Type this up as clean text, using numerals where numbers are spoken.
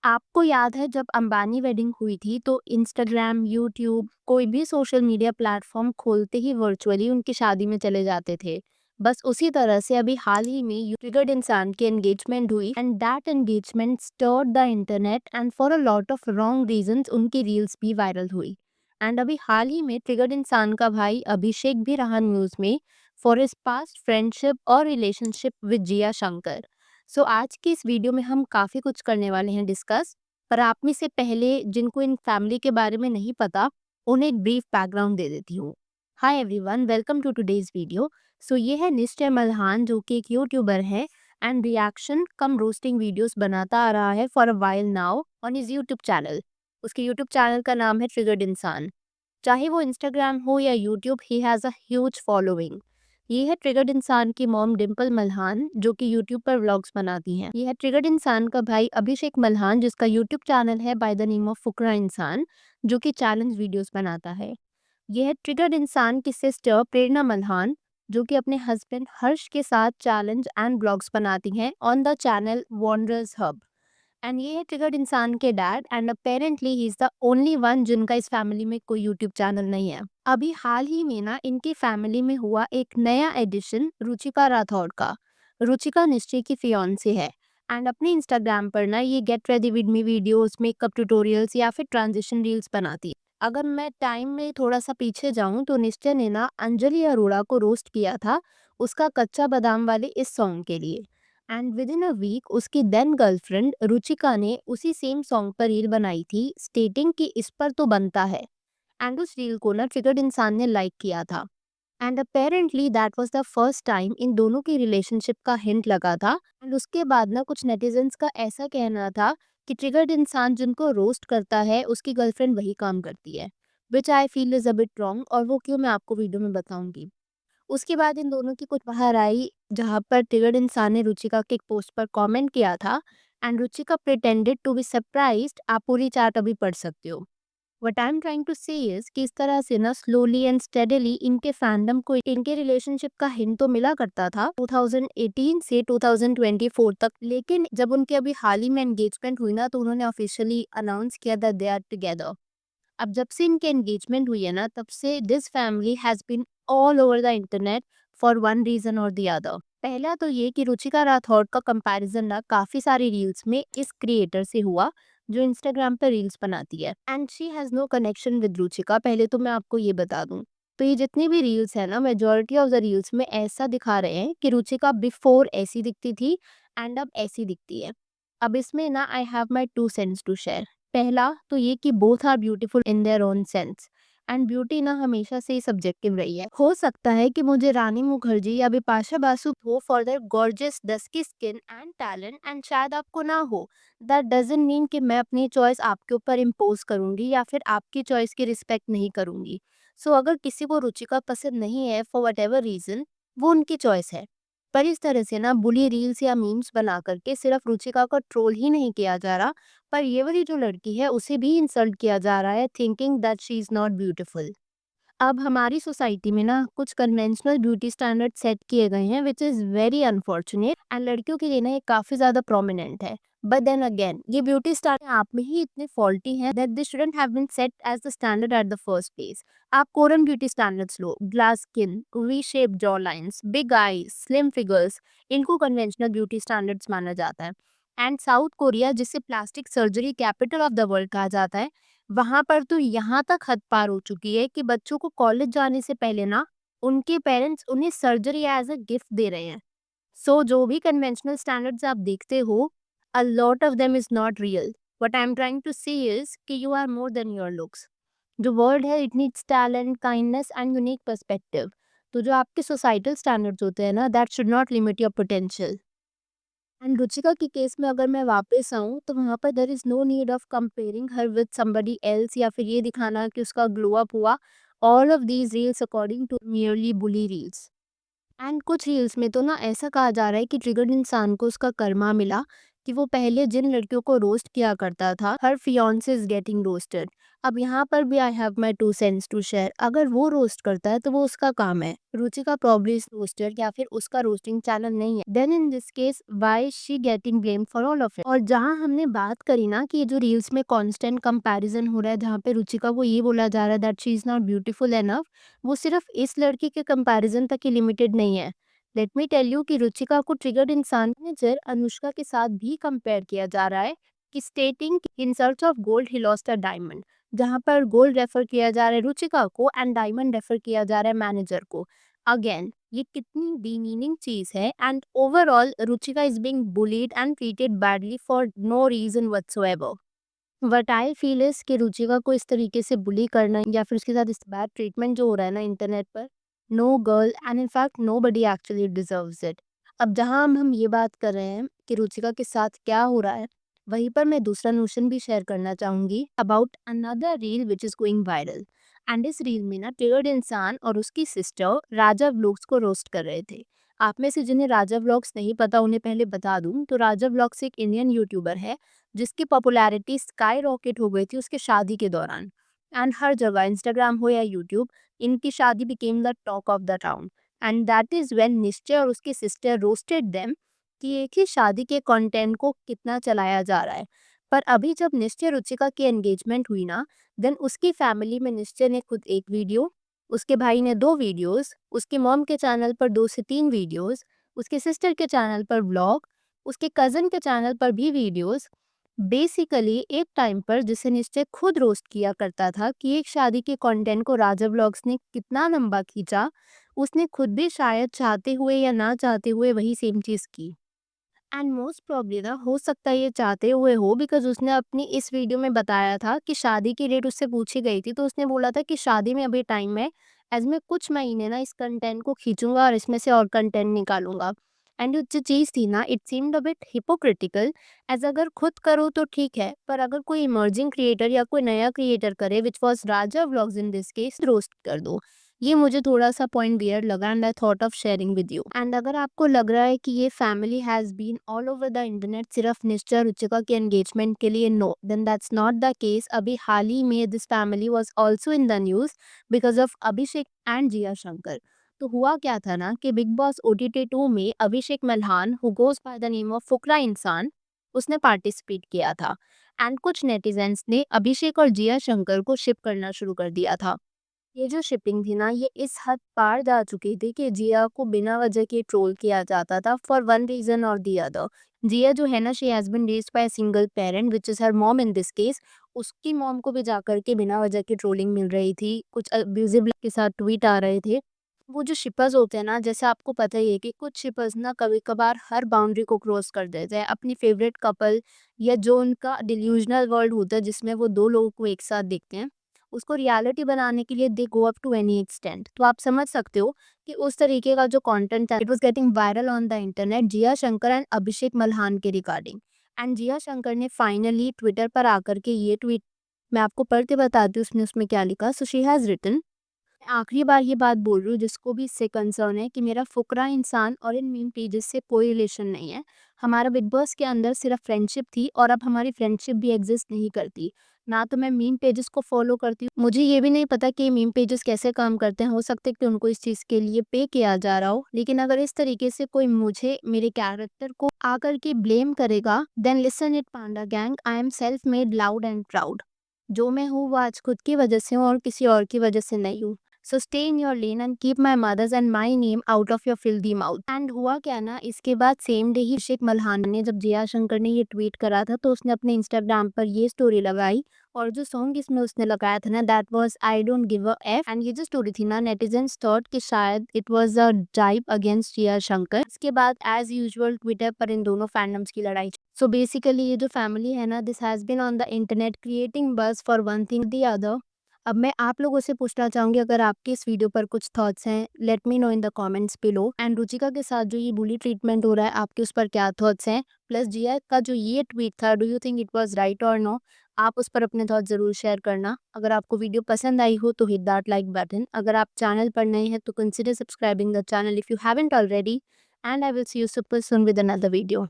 आपको याद है जब अंबानी वेडिंग हुई थी तो इंस्टाग्राम, यूट्यूब कोई भी सोशल मीडिया प्लेटफॉर्म खोलते ही वर्चुअली उनकी शादी में चले जाते थे। बस उसी तरह से अभी हाल ही में ट्रिगर्ड इंसान की एंगेजमेंट हुई and that engagement stirred the internet and for a lot of wrong reasons उनकी रील्स भी वायरल हुई। एंड अभी हाल ही में ट्रिगर्ड इंसान का भाई अभिषेक भी रहा न्यूज में फॉर हिज पास्ट फ्रेंडशिप और रिलेशनशिप विद जिया शंकर। सो आज की इस वीडियो में हम काफ़ी कुछ करने वाले हैं डिस्कस। पर आप में से पहले जिनको इन फैमिली के बारे में नहीं पता, उन्हें एक ब्रीफ बैकग्राउंड दे देती हूँ। Hi everyone, welcome to today's video. So ये है निश्चय मल्हान जो कि एक यूट्यूबर है and reaction cum roasting videos बनाता आ रहा है for a while now on his YouTube channel. उसके यूट्यूब चैनल का नाम है ट्रिगर्ड इंसान। चाहे वो इंस्टाग्राम हो या YouTube, he has a huge following. ये है ट्रिगर्ड इंसान की मॉम डिम्पल मल्हान जो कि यूट्यूब पर व्लॉग्स बनाती हैं। ये है ट्रिगर्ड इंसान का भाई अभिषेक मल्हान जिसका यूट्यूब चैनल है bye the name of Fukra इंसान, जो कि चैलेंज वीडियोस बनाता है। ये है ट्रिगर्ड इंसान की सिस्टर प्रेरणा मल्हान जो कि अपने हस्बैंड हर्ष के साथ चैलेंज एंड ब्लॉग्स बनाती हैं on the channel wanderers hub. And ये है ट्रिगर्ड इंसान के dad and apparently he is the only one जिनका इस फैमिली में कोई यूट्यूब चैनल नहीं है। अभी हाल ही में ना इनकी फैमिली में हुआ एक नया एडिशन रुचिका राठौड़ का। रुचिका निश्चय की फियांसे है एंड अपने इंस्टाग्राम पर ना ये get ready with me videos, makeup tutorials या फिर ट्रांजिशन रील्स बनाती है। अगर मैं टाइम में थोड़ा सा पीछे जाऊं तो निश्चय ने ना अंजलि अरोड़ा को रोस्ट किया था उसका कच्चा बादाम वाले इस सॉन्ग के लिए। And within a week उसकी देन गर्लफ्रेंड रुचिका ने उसी सेम सॉन्ग पर रील बनाई थी स्टेटिंग कि इस पर तो बनता है। एंड उस रील को ना ट्रिगर्ड इंसान ने लाइक किया था। And apparently that was the first time in दोनों की रिलेशनशिप का हिंट लगा था। एंड उसके बाद ना कुछ नेटिजन्स का ऐसा कहना था कि ट्रिगर्ड इंसान जिनको रोस्ट करता है उसकी गर्लफ्रेंड वही काम करती है, which I feel is a bit wrong, और वो क्यों मैं आपको वीडियो में बताऊंगी। उसके बाद इन दोनों की कुछ बाहर आई जहाँ पर ट्रिगर्ड इंसान ने रुचिका के एक पोस्ट पर कमेंट किया था and Ruchika pretended to be surprised. आप पूरी चैट अभी पढ़ सकते हो। What I am trying to say is कि इस तरह से ना स्लोली एंड स्टेडली इनके फैंडम को इनके रिलेशनशिप का हिंट तो मिला करता था 2018 से 2024 तक, लेकिन जब उनके अभी हाल ही में एंगेजमेंट हुई ना तो उन्होंने ऑफिशियली अनाउंस किया दैट दे आर टुगेदर। अब जब से इनकी एंगेजमेंट हुई है ना तब से this family has been all over the internet for one reason और द अदर। पहला तो ये कि रुचिका राठौड़ का कंपैरिजन ना काफी सारी रील्स में इस क्रिएटर से हुआ जो इंस्टाग्राम पर रील्स बनाती है and she has no connection with Ruchika. पहले तो मैं आपको ये बता दूं, तो ये जितनी भी रील्स है ना मेजोरिटी ऑफ द रील्स में ऐसा दिखा रहे हैं कि रुचिका बिफोर ऐसी दिखती थी एंड अब ऐसी दिखती है। अब इसमें ना I have my two cents to share. पहला तो ये कि both are beautiful in their own sense and beauty ना हमेशा से ही सब्जेक्टिव रही है। हो सकता है कि मुझे रानी मुखर्जी या बिपाशा बासु हो for their gorgeous dusky skin and talent and शायद आपको ना हो। दैट डजंट मीन कि मैं अपनी चॉइस आपके ऊपर इम्पोज करूंगी या फिर आपकी चॉइस की रिस्पेक्ट नहीं करूंगी। सो अगर किसी को रुचिका पसंद नहीं है फॉर वट एवर रीजन, वो उनकी चॉइस है। पर इस तरह से ना बुली रील्स या मीम्स बना करके सिर्फ रुचिका को ट्रोल ही नहीं किया जा रहा, पर ये वाली जो लड़की है उसे भी इंसल्ट किया जा रहा है thinking that she is not beautiful. अब हमारी सोसाइटी में ना कुछ कन्वेंशनल ब्यूटी स्टैंडर्ड सेट किए गए हैं which is very unfortunate and लड़कियों के लिए ना ये काफ़ी ज़्यादा प्रोमिनेंट है। बट देन अगेन ये ब्यूटी स्टैंडर्ड आप में ही इतने फॉल्टी हैं that they shouldn't have been set as the standard at the first place. आप कोरियन ब्यूटी स्टैंडर्ड्स लो, glass skin, V shape jaw lines, big eyes, slim figures, इनको conventional beauty standards माना जाता है। एंड साउथ कोरिया जिसे plastic surgery capital of the world कहा जाता है, वहाँ पर तो यहाँ तक हद पार हो चुकी है कि बच्चों को कॉलेज जाने से पहले ना उनके पेरेंट्स उन्हें सर्जरी एज अ गिफ्ट दे रहे हैं। सो जो भी कन्वेंशनल स्टैंडर्ड्स आप देखते हो, a lot of them is not real. What I am trying to say is कि you are more than your looks. जो वर्ल्ड है it needs talent, kindness and unique perspective. तो जो आपके सोसाइटल स्टैंडर्ड्स होते हैं ना that should not limit your potential. And Ruchika के केस में अगर मैं वापस आऊँ तो वहाँ पर there is no need of comparing her with somebody else या फिर ये दिखाना कि उसका ग्लो अप हुआ। All of these reels according to merely bully reels. And कुछ रील्स में तो ना ऐसा कहा जा रहा है कि ट्रिगर्ड इंसान को उसका कर्मा मिला कि वो पहले जिन लड़कियों को रोस्ट किया करता था, her fiance is getting roasted. अब यहाँ पर भी I have my 2 cents to share. अगर वो रोस्ट करता है तो वो उसका काम है, रुचिका प्रॉब्ली इज रोस्टर या फिर उसका रोस्टिंग चैनल नहीं है, then in this case why she getting blame for all of it. और जहाँ हमने बात करी ना कि ये जो रील्स में कांस्टेंट कंपैरिजन हो रहा है, जहाँ पे रुचिका को ये बोला जा रहा है that she is not beautiful enough, वो सिर्फ इस लड़की के कंपैरिजन तक ही लिमिटेड नहीं है। लेट मी टेल यू कि रुचिका को ट्रिगर्ड इंसान मैनेजर अनुष्का के साथ भी कंपेयर किया जा रहा है कि स्टेटिंग in search of gold he lost a diamond, जहां पर गोल्ड रेफर किया जा रहा है रुचिका को एंड डायमंड रेफर किया जा रहा है मैनेजर को। अगेन ये कितनी डीमीनिंग चीज है। And overall Ruchika is being bullied and treated badly for no reason whatsoever. What I feel is कि रुचिका को इस तरीके से बुली करना या फिर उसके साथ इस बैड ट्रीटमेंट जो हो रहा है ना इंटरनेट पर, no girl and in fact nobody actually deserves it. अब जहाँ हम ये बात कर रहे हैं कि रुचिका के साथ क्या हो रहा है, वहीं पर मैं दूसरा नोशन भी शेयर करना चाहूंगी about another reel which is going viral. And इस रील में ना ट्रिगर्ड इंसान और उसकी सिस्टर राजा व्लॉग्स को रोस्ट कर रहे थे। आप में से जिन्हें राजा व्लॉग्स नहीं पता उन्हें पहले बता दूं तो राजा व्लॉग्स एक इंडियन यूट्यूबर है जिसकी पॉपुलैरिटी स्काई रॉकेट हो गई थी उसके शादी के दौरान। एंड हर जगह इंस्टाग्राम हो या यूट्यूब, इनकी शादी became the talk of the town. And that is when निश्चय और उसकी सिस्टर रोस्टेड देम कि एक ही शादी के कंटेंट को कितना चलाया जा रहा है। पर अभी जब निश्चय रुचिका की एंगेजमेंट हुई ना, देन उसकी फैमिली में निश्चय ने खुद एक वीडियो, उसके भाई ने 2 वीडियोस, उसके मॉम के चैनल पर 2 से 3 वीडियोस, उसके सिस्टर के चैनल पर व्लॉग, उसके कजन के चैनल पर भी वीडियोस। बेसिकली एक टाइम पर जिसे निश्चय खुद रोस्ट किया करता था कि एक शादी के कंटेंट को राजा व्लॉग्स ने कितना लंबा खींचा, उसने खुद भी शायद चाहते हुए या ना चाहते हुए वही सेम चीज की। एंड मोस्ट प्रॉब्ली ना हो सकता है ये चाहते हुए हो, बिकॉज उसने अपनी इस वीडियो में बताया था कि शादी की डेट उससे पूछी गई थी तो उसने बोला था कि शादी में अभी टाइम है, एज मैं कुछ महीने ना इस कंटेंट को खींचूंगा और इसमें से और कंटेंट निकालूंगा। एंड जो चीज़ थी ना it seemed a bit hypocritical. As अगर खुद करो तो ठीक है, पर अगर कोई इमर्जिंग क्रिएटर या कोई नया क्रिएटर करे which was Raja vlogs in this case, roast कर दो। ये मुझे थोड़ा सा पॉइंट वियर लगा and I thought of sharing with you. And अगर आपको लग रहा है कि ये family has been all over the internet सिर्फ निश्चय रुचिका के एंगेजमेंट के लिए, no then that's not the case. अभी हाल ही में this family was also in the news because of Abhishek and Jiya Shankar. तो हुआ क्या था ना कि बिग बॉस OTT 2 में Abhishek Malhan who goes by the name of Fukra Insaan, उसने पार्टिसिपेट किया था। एंड कुछ नेटिजन्स ने अभिषेक और जिया शंकर को शिप करना शुरू कर दिया था। ये जो शिपिंग थी ना ये इस हद पार जा चुकी थी कि जिया को बिना वजह के ट्रोल किया जाता था फॉर वन रीजन और दी अदर। जिया जो है ना she has been raised by single parent which is her mom in this case. उसकी मॉम को भी जाकर के बिना वजह की ट्रोलिंग मिल रही थी, कुछ अब्यूजिव के साथ ट्वीट आ रहे थे। वो जो शिपर्स होते हैं ना, जैसे आपको पता ही है कि कुछ शिपर्स ना कभी कभार हर बाउंड्री को क्रॉस कर देते हैं अपनी फेवरेट कपल या जो उनका डिल्यूजनल वर्ल्ड होता है जिसमें वो 2 लोगों को एक साथ देखते हैं, उसको रियलिटी बनाने के लिए they go up to any extent. तो आप समझ सकते हो कि उस तरीके का जो कंटेंट था it was getting viral on the internet Jiya Shankar and Abhishek Malhan के रिगार्डिंग। एंड जिया शंकर ने फाइनली ट्विटर पर आकर के ये ट्वीट, मैं आपको पढ़ के बताती हूँ उसने उसमें क्या लिखा। सो शी हैज़ रिटन, आखिरी बार ये बात बोल रही हूँ जिसको भी इससे कंसर्न है कि मेरा फुकरा इंसान और इन मीम पेजेस से कोई रिलेशन नहीं है। हमारा बिग बॉस के अंदर सिर्फ फ्रेंडशिप थी और अब हमारी फ्रेंडशिप भी एग्जिस्ट नहीं करती। ना तो मैं मीम पेजेस को फॉलो करती हूँ, मुझे ये भी नहीं पता कि मीम पेजेस कैसे काम करते हैं, हो सकता है कि उनको इस चीज़ के लिए पे किया जा रहा हो। लेकिन अगर इस तरीके से कोई मुझे मेरे कैरेक्टर को आकर के ब्लेम करेगा, then listen it panda gang, I am self made loud and proud. जो मैं हूँ वो आज खुद की वजह से हूँ और किसी और की वजह से नहीं हूँ। So stay in your lane and keep my mothers and my name out of your filthy mouth. And हुआ क्या ना, इसके बाद सेम डे ही अभिषेक मल्हान ने, जब जिया शंकर ने ये ट्वीट करा था तो उसने अपने इंस्टाग्राम पर ये स्टोरी लगाई और जो सॉन्ग इसमें उसने लगाया था ना that was I don't give a F. And ये जो स्टोरी थी ना नेटिजन्स थॉट कि शायद it was a dive against Jiya Shankar. इसके बाद एज यूजुअल ट्विटर पर इन दोनों फैंडम्स की लड़ाई। सो बेसिकली ये जो फैमिली है ना this has been on the internet creating buzz for one thing the other. अब मैं आप लोगों से पूछना चाहूंगी अगर आपके इस वीडियो पर कुछ थॉट्स हैं, let me know in the comments below. And Ruchika के साथ जो ये बुली ट्रीटमेंट हो रहा है आपके उस पर क्या थॉट्स हैं, प्लस जिया का जो ये ट्वीट था do you think it was right और नो, आप उस पर अपने थॉट्स जरूर शेयर करना। अगर आपको वीडियो पसंद आई हो तो हिट दैट लाइक बटन। अगर आप चैनल पर नए हैं तो consider subscribing the channel if you haven't already. And I will see you super soon with another video.